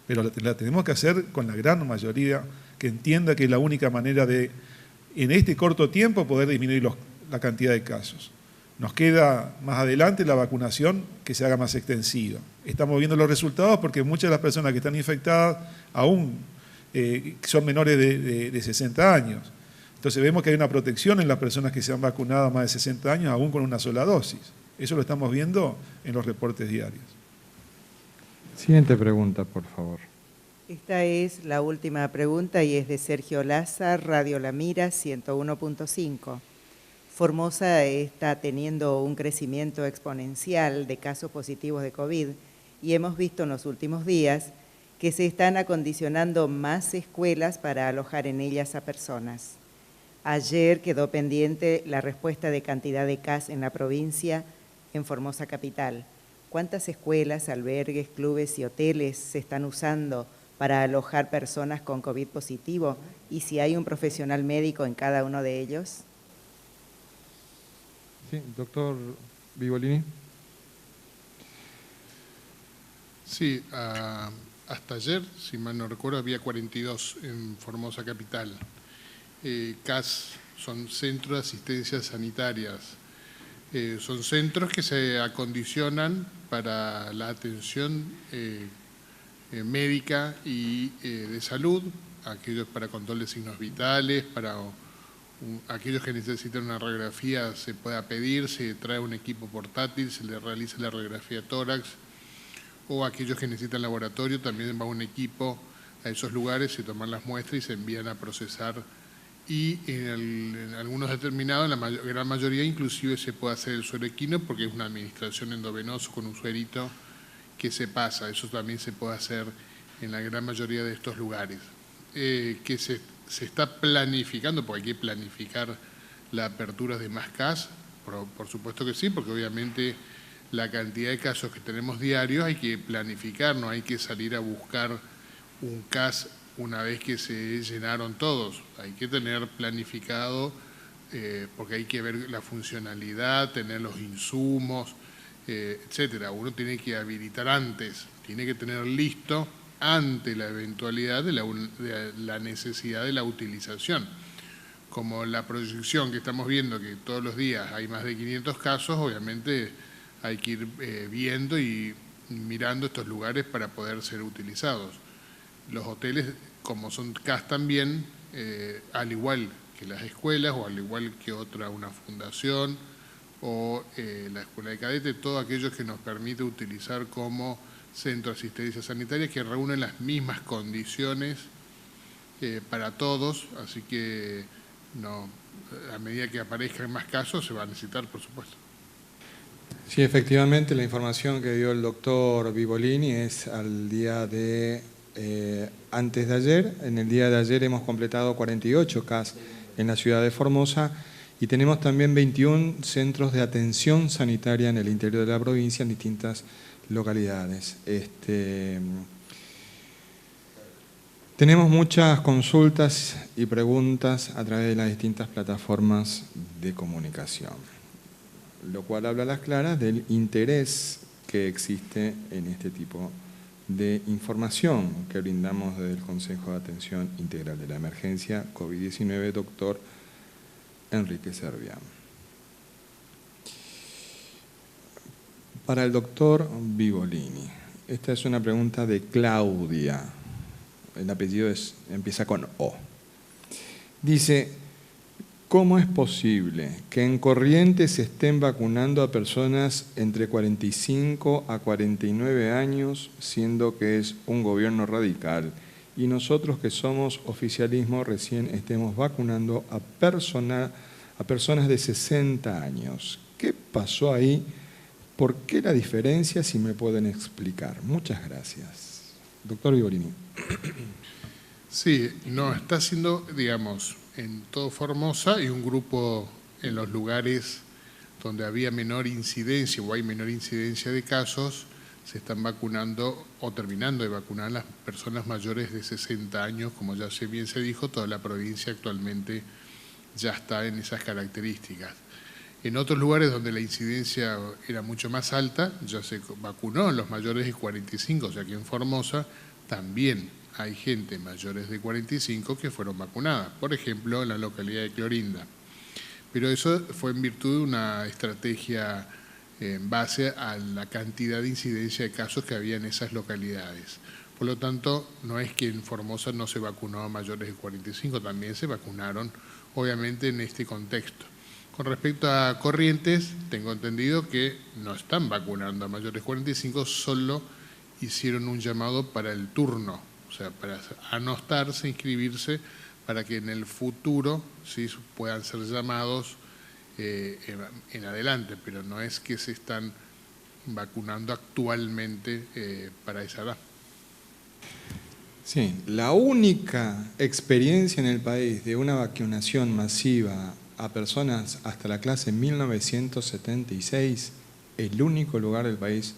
Pero la tenemos que hacer con la gran mayoría que entienda que es la única manera de, en este corto tiempo, poder disminuir la cantidad de casos. Nos queda más adelante la vacunación que se haga más extensiva. Estamos viendo los resultados porque muchas de las personas que están infectadas aún son menores de 60 años. Entonces vemos que hay una protección en las personas que se han vacunado a más de 60 años, aún con una sola dosis. Eso lo estamos viendo en los reportes diarios. Siguiente pregunta, por favor. Esta es la última pregunta y es de Sergio Lázar, Radio La Mira, 101.5. Formosa está teniendo un crecimiento exponencial de casos positivos de COVID y hemos visto en los últimos días que se están acondicionando más escuelas para alojar en ellas a personas. Ayer quedó pendiente la respuesta de cantidad de CAS en la provincia, en Formosa Capital. ¿Cuántas escuelas, albergues, clubes y hoteles se están usando para alojar personas con COVID positivo? ¿Y si hay un profesional médico en cada uno de ellos? Sí, doctor Vigolini. Sí, hasta ayer, si mal no recuerdo, había 42 en Formosa Capital. CAS son centros de asistencia sanitarias. Son centros que se acondicionan para la atención médica y de salud, aquellos para control de signos vitales, para aquellos que necesitan una radiografía se pueda pedir, se trae un equipo portátil, se le realiza la radiografía tórax, o aquellos que necesitan laboratorio, también va un equipo a esos lugares, se toman las muestras y se envían a procesar. Y en algunos determinados, en la gran mayoría, inclusive se puede hacer el suero equino porque es una administración endovenosa con un suerito que se pasa. Eso también se puede hacer en la gran mayoría de estos lugares. Que se está planificando, porque hay que planificar la apertura de más CAS, por supuesto que sí, porque obviamente la cantidad de casos que tenemos diarios hay que planificar, no hay que salir a buscar un CAS una vez que se llenaron todos. Hay que tener planificado, porque hay que ver la funcionalidad, tener los insumos, etcétera. Uno tiene que habilitar antes, tiene que tener listo ante la eventualidad de la necesidad de la utilización. Como la proyección que estamos viendo, que todos los días hay más de 500 casos, obviamente hay que ir viendo y mirando estos lugares para poder ser utilizados. Los hoteles, como son CAS también, al igual que las escuelas o al igual que una fundación o la escuela de cadetes, todos aquellos que nos permite utilizar como centro de asistencia sanitaria, que reúnen las mismas condiciones para todos, así que no, a medida que aparezcan más casos se va a necesitar, por supuesto. Sí, efectivamente, la información que dio el doctor Vivolini es al día de antes de ayer. En el día de ayer hemos completado 48 CAS en la ciudad de Formosa y tenemos también 21 centros de atención sanitaria en el interior de la provincia en distintas localidades. Tenemos muchas consultas y preguntas a través de las distintas plataformas de comunicación, lo cual habla a las claras del interés que existe en este tipo de información que brindamos desde el Consejo de Atención Integral de la Emergencia COVID-19, doctor Enrique Servián. Para el doctor Vivolini, esta es una pregunta de Claudia. El apellido empieza con O. Dice, ¿cómo es posible que en Corrientes se estén vacunando a personas entre 45 a 49 años, siendo que es un gobierno radical, y nosotros que somos oficialismo recién estemos vacunando a personas de 60 años? ¿Qué pasó ahí? ¿Por qué la diferencia? Si me pueden explicar. Muchas gracias. Doctor Vivolini. Sí, no, está haciendo, digamos, en todo Formosa y un grupo en los lugares donde había menor incidencia o hay menor incidencia de casos, se están vacunando o terminando de vacunar las personas mayores de 60 años, como ya bien se dijo, toda la provincia actualmente ya está en esas características. En otros lugares donde la incidencia era mucho más alta, ya se vacunó a los mayores de 45, o sea que en Formosa también hay gente mayores de 45 que fueron vacunadas, por ejemplo en la localidad de Clorinda. Pero eso fue en virtud de una estrategia en base a la cantidad de incidencia de casos que había en esas localidades. Por lo tanto, no es que en Formosa no se vacunó a mayores de 45, también se vacunaron, obviamente, en este contexto. Con respecto a Corrientes, tengo entendido que no están vacunando a mayores de 45, solo hicieron un llamado para el turno, o sea, para anotarse, inscribirse, para que en el futuro sí puedan ser llamados en adelante, pero no es que se están vacunando actualmente para esa edad. Sí, la única experiencia en el país de una vacunación masiva a personas hasta la clase 1976, el único lugar del país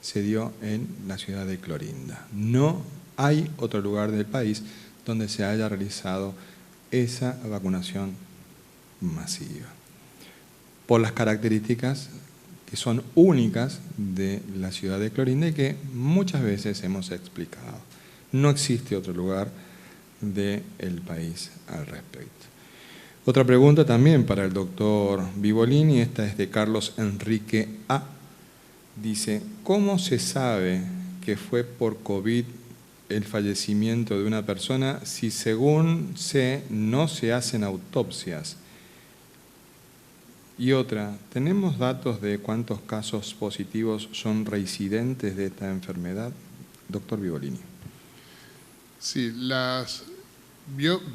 se dio en la ciudad de Clorinda. No hay otro lugar del país donde se haya realizado esa vacunación masiva, por las características que son únicas de la ciudad de Clorinda y que muchas veces hemos explicado. No existe otro lugar del país al respecto. Otra pregunta también para el doctor Vivolini, esta es de Carlos Enrique A. Dice, ¿cómo se sabe que fue por COVID el fallecimiento de una persona si según sé no se hacen autopsias? Y otra, ¿tenemos datos de cuántos casos positivos son reincidentes de esta enfermedad? Doctor Vivolini. Sí,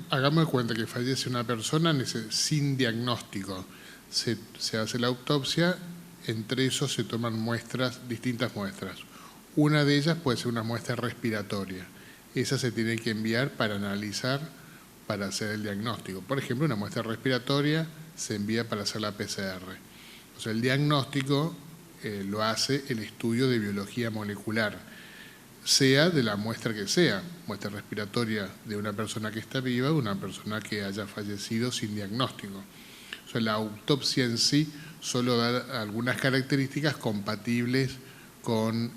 hagamos de cuenta que fallece una persona sin diagnóstico. Se hace la autopsia, entre esos se toman muestras, distintas muestras. Una de ellas puede ser una muestra respiratoria. Esa se tiene que enviar para analizar, para hacer el diagnóstico. Por ejemplo, una muestra respiratoria se envía para hacer la PCR. O sea, el diagnóstico lo hace el estudio de biología molecular, sea de la muestra que sea, muestra respiratoria de una persona que está viva o de una persona que haya fallecido sin diagnóstico. O sea, la autopsia en sí solo da algunas características compatibles con,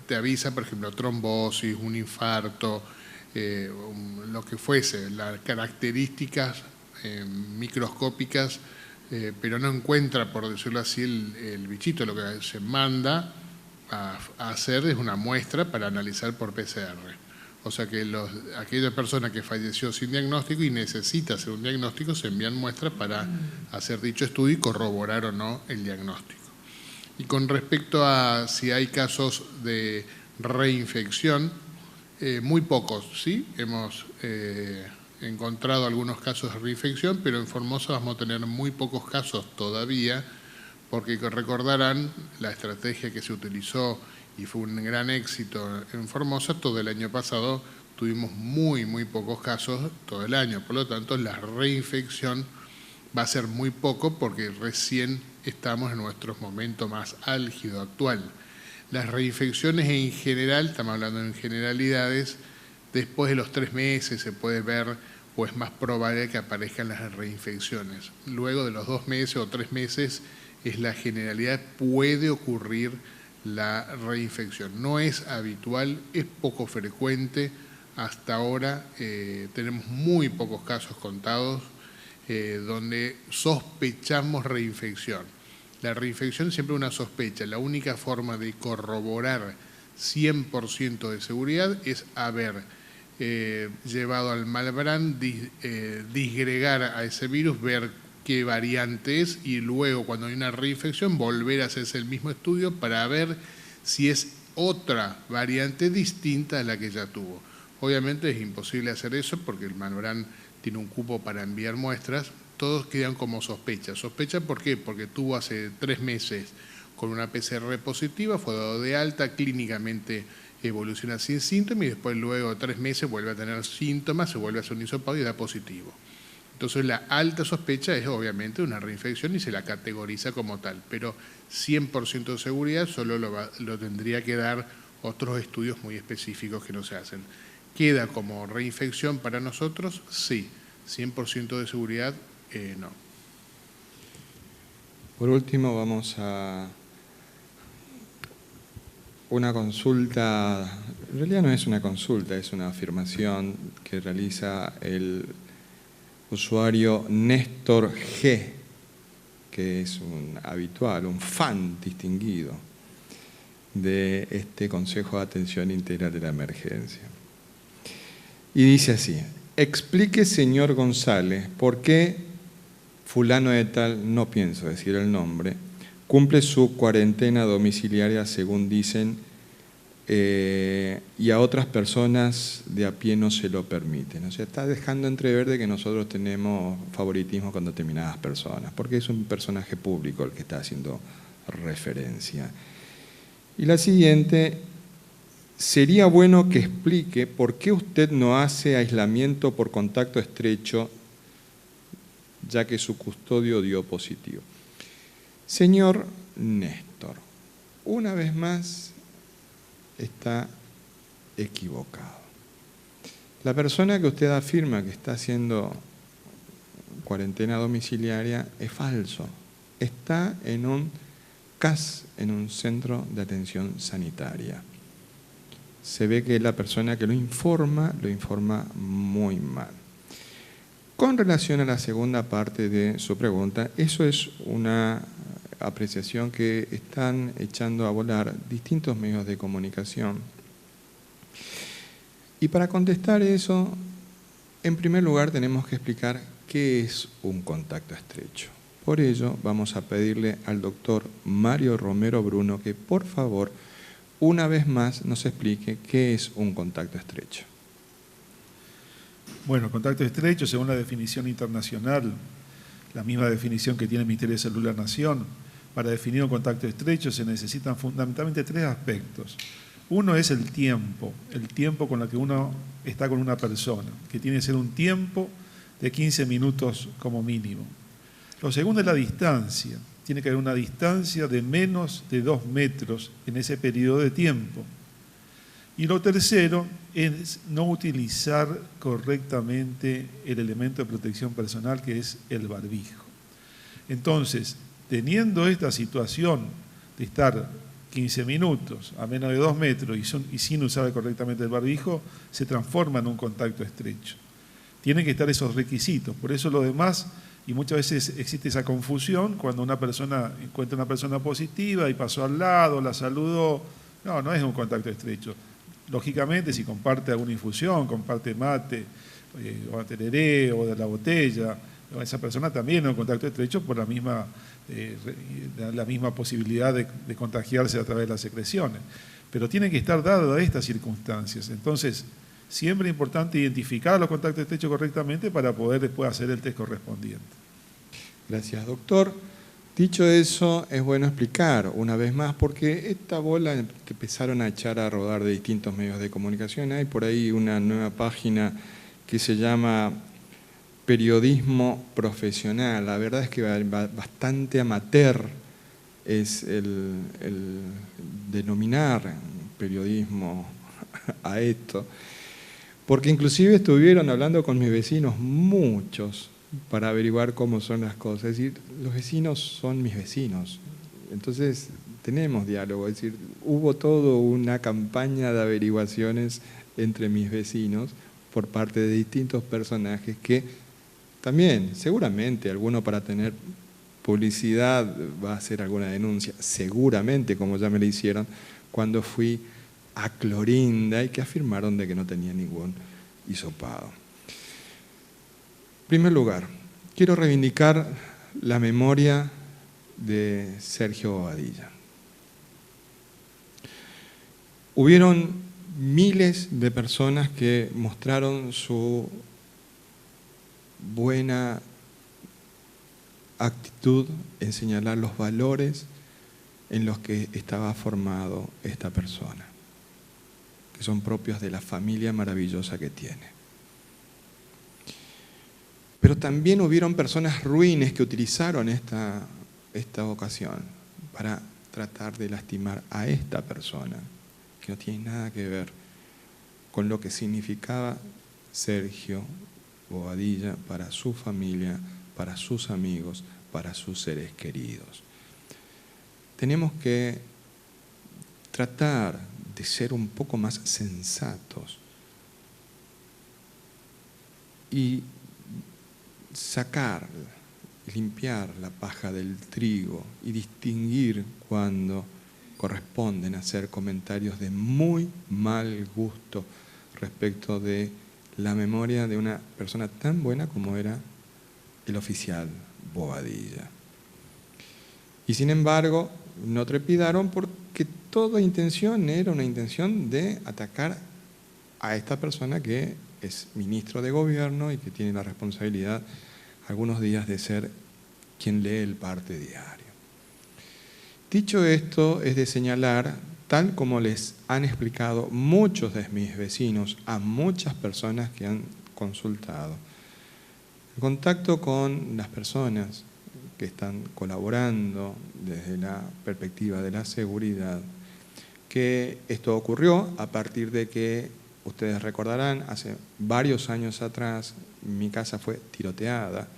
te avisa, por ejemplo, trombosis, un infarto, lo que fuese, las características microscópicas, pero no encuentra, por decirlo así, el bichito. Lo que se manda a hacer es una muestra para analizar por PCR. O sea que aquella persona que falleció sin diagnóstico y necesita hacer un diagnóstico, se envían muestras para hacer dicho estudio y corroborar o no el diagnóstico. Y con respecto a si hay casos de reinfección, muy pocos, ¿sí? Hemos encontrado algunos casos de reinfección, pero en Formosa vamos a tener muy pocos casos todavía, porque recordarán la estrategia que se utilizó y fue un gran éxito en Formosa. Todo el año pasado tuvimos muy pocos casos todo el año, por lo tanto la reinfección va a ser muy poco porque recién estamos en nuestro momento más álgido actual. Las reinfecciones en general, estamos hablando en generalidades, después de los 3 meses se puede ver o es más probable que aparezcan las reinfecciones. Luego de los 2 meses o 3 meses es la generalidad, puede ocurrir la reinfección. No es habitual, es poco frecuente. Hasta ahora tenemos muy pocos casos contados donde sospechamos reinfección. La reinfección siempre es una sospecha. La única forma de corroborar 100% de seguridad es haber llevado al Malbrán, disgregar a ese virus, ver qué variante es y luego cuando hay una reinfección volver a hacerse el mismo estudio para ver si es otra variante distinta a la que ya tuvo. Obviamente es imposible hacer eso porque el Malbrán tiene un cupo para enviar muestras. Todos quedan como sospecha. ¿Sospecha por qué? Porque tuvo hace 3 meses con una PCR positiva, fue dado de alta, clínicamente evoluciona sin síntomas y después luego de 3 meses vuelve a tener síntomas, se vuelve a hacer un hisopado y da positivo. Entonces la alta sospecha es obviamente una reinfección y se la categoriza como tal, pero 100% de seguridad solo lo tendría que dar otros estudios muy específicos que no se hacen. ¿Queda como reinfección para nosotros? Sí. 100% de seguridad, no. Por último vamos a una consulta, en realidad no es una consulta, es una afirmación que realiza el usuario Néstor G, que es un habitual, un fan distinguido de este Consejo de Atención Integral de la Emergencia. Y dice así: explique, señor González, por qué fulano de tal, no pienso decir el nombre, cumple su cuarentena domiciliaria según dicen y a otras personas de a pie no se lo permiten. O sea, está dejando entrever de que nosotros tenemos favoritismo con determinadas personas, porque es un personaje público el que está haciendo referencia. Y la siguiente: sería bueno que explique por qué usted no hace aislamiento por contacto estrecho, ya que su custodio dio positivo. Señor Néstor, una vez más está equivocado. La persona que usted afirma que está haciendo cuarentena domiciliaria es falso. Está en un CAS, en un centro de atención sanitaria. Se ve que la persona que lo informa muy mal. Con relación a la segunda parte de su pregunta, eso es una apreciación que están echando a volar distintos medios de comunicación. Y para contestar eso, en primer lugar tenemos que explicar qué es un contacto estrecho. Por ello, vamos a pedirle al doctor Mario Romero Bruno que, por favor, una vez más nos explique qué es un contacto estrecho. Bueno, contacto estrecho, según la definición internacional, la misma definición que tiene el Ministerio de Salud de la Nación, para definir un contacto estrecho se necesitan fundamentalmente 3 aspectos. Uno es el tiempo con el que uno está con una persona, que tiene que ser un tiempo de 15 minutos como mínimo. Lo segundo es la distancia. Tiene que haber una distancia de menos de 2 metros en ese periodo de tiempo. Y lo tercero es no utilizar correctamente el elemento de protección personal que es el barbijo. Entonces, teniendo esta situación de estar 15 minutos a menos de 2 metros y sin usar correctamente el barbijo, se transforma en un contacto estrecho. Tienen que estar esos requisitos, por eso lo demás, y muchas veces existe esa confusión cuando una persona encuentra una persona positiva y pasó al lado, la saludó. No es un contacto estrecho. Lógicamente, si comparte alguna infusión, comparte mate, o tereré, o de la botella, esa persona también es un contacto estrecho por la misma posibilidad de contagiarse a través de las secreciones. Pero tienen que estar dadas estas circunstancias. Entonces, siempre es importante identificar los contactos estrechos correctamente para poder después hacer el test correspondiente. Gracias, doctor. Dicho eso, es bueno explicar una vez más, porque esta bola que empezaron a echar a rodar de distintos medios de comunicación, hay por ahí una nueva página que se llama Periodismo Profesional. La verdad es que bastante amateur es el denominar periodismo a esto, porque inclusive estuvieron hablando con mis vecinos, muchos, para averiguar cómo son las cosas. Es decir, los vecinos son mis vecinos, entonces tenemos diálogo. Es decir, hubo toda una campaña de averiguaciones entre mis vecinos por parte de distintos personajes que también, seguramente, alguno para tener publicidad va a hacer alguna denuncia, seguramente, como ya me la hicieron cuando fui a Clorinda y que afirmaron de que no tenía ningún hisopado. En primer lugar, quiero reivindicar la memoria de Sergio Bobadilla. Hubieron miles de personas que mostraron su buena actitud en señalar los valores en los que estaba formado esta persona, que son propios de la familia maravillosa que tiene. Pero también hubieron personas ruines que utilizaron esta ocasión para tratar de lastimar a esta persona, que no tiene nada que ver con lo que significaba Sergio Bobadilla para su familia, para sus amigos, para sus seres queridos. Tenemos que tratar de ser un poco más sensatos y sacar, limpiar la paja del trigo y distinguir cuando corresponden hacer comentarios de muy mal gusto respecto de la memoria de una persona tan buena como era el oficial Bobadilla. Y sin embargo, no trepidaron porque toda intención era una intención de atacar a esta persona que es ministro de gobierno y que tiene la responsabilidad algunos días de ser quien lee el parte diario. Dicho esto, es de señalar, tal como les han explicado muchos de mis vecinos a muchas personas que han consultado, el contacto con las personas que están colaborando desde la perspectiva de la seguridad, que esto ocurrió a partir de que, ustedes recordarán, hace varios años atrás mi casa fue tiroteada,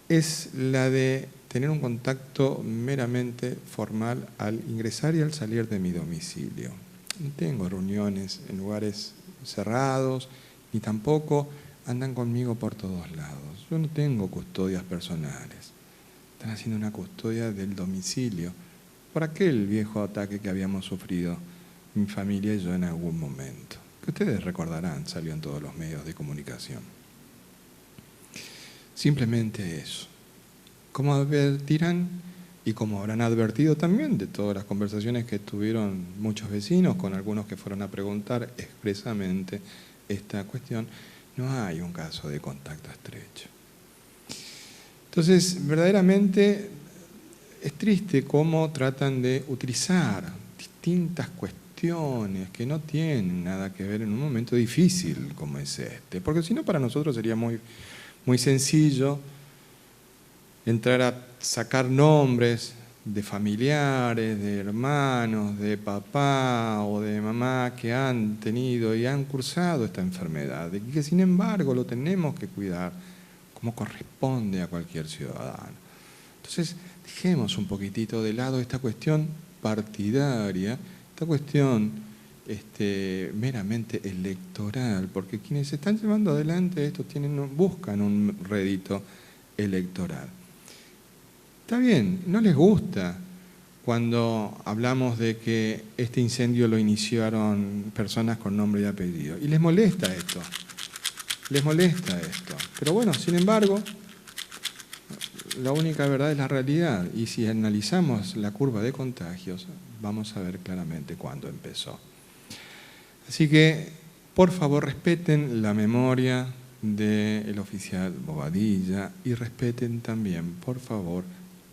es la de tener un contacto meramente formal al ingresar y al salir de mi domicilio. No tengo reuniones en lugares cerrados, ni tampoco andan conmigo por todos lados. Yo no tengo custodias personales. Están haciendo una custodia del domicilio por aquel viejo ataque que habíamos sufrido mi familia y yo en algún momento, que ustedes recordarán, salió en todos los medios de comunicación. Simplemente eso. como advertirán y como habrán advertido también de todas las conversaciones que tuvieron muchos vecinos, con algunos que fueron a preguntar expresamente esta cuestión, no hay un caso de contacto estrecho. Entonces, verdaderamente es triste cómo tratan de utilizar distintas cuestiones que no tienen nada que ver en un momento difícil como es este, porque si no para nosotros sería muy sencillo entrar a sacar nombres de familiares, de hermanos, de papá o de mamá que han tenido y han cursado esta enfermedad, y que sin embargo lo tenemos que cuidar como corresponde a cualquier ciudadano. Entonces, dejemos un poquitito de lado esta cuestión partidaria, esta cuestión meramente electoral, porque quienes están llevando adelante esto buscan un rédito electoral. Está bien, no les gusta cuando hablamos de que este incendio lo iniciaron personas con nombre y apellido, y les molesta esto. Pero bueno, sin embargo, la única verdad es la realidad, y si analizamos la curva de contagios, vamos a ver claramente cuándo empezó. Así que, por favor, respeten la memoria del oficial Bobadilla y respeten también, por favor,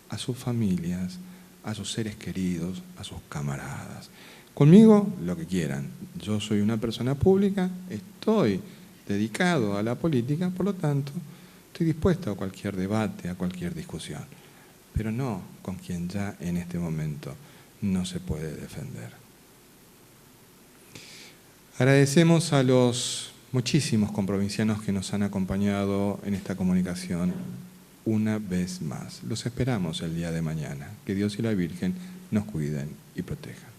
a sus familias, a sus seres queridos, a sus camaradas. Conmigo, lo que quieran. Yo soy una persona pública, estoy dedicado a la política, por lo tanto, estoy dispuesto a cualquier debate, a cualquier discusión, pero no con quien ya en este momento no se puede defender. Agradecemos a los muchísimos comprovincianos que nos han acompañado en esta comunicación una vez más. Los esperamos el día de mañana. Que Dios y la Virgen nos cuiden y protejan.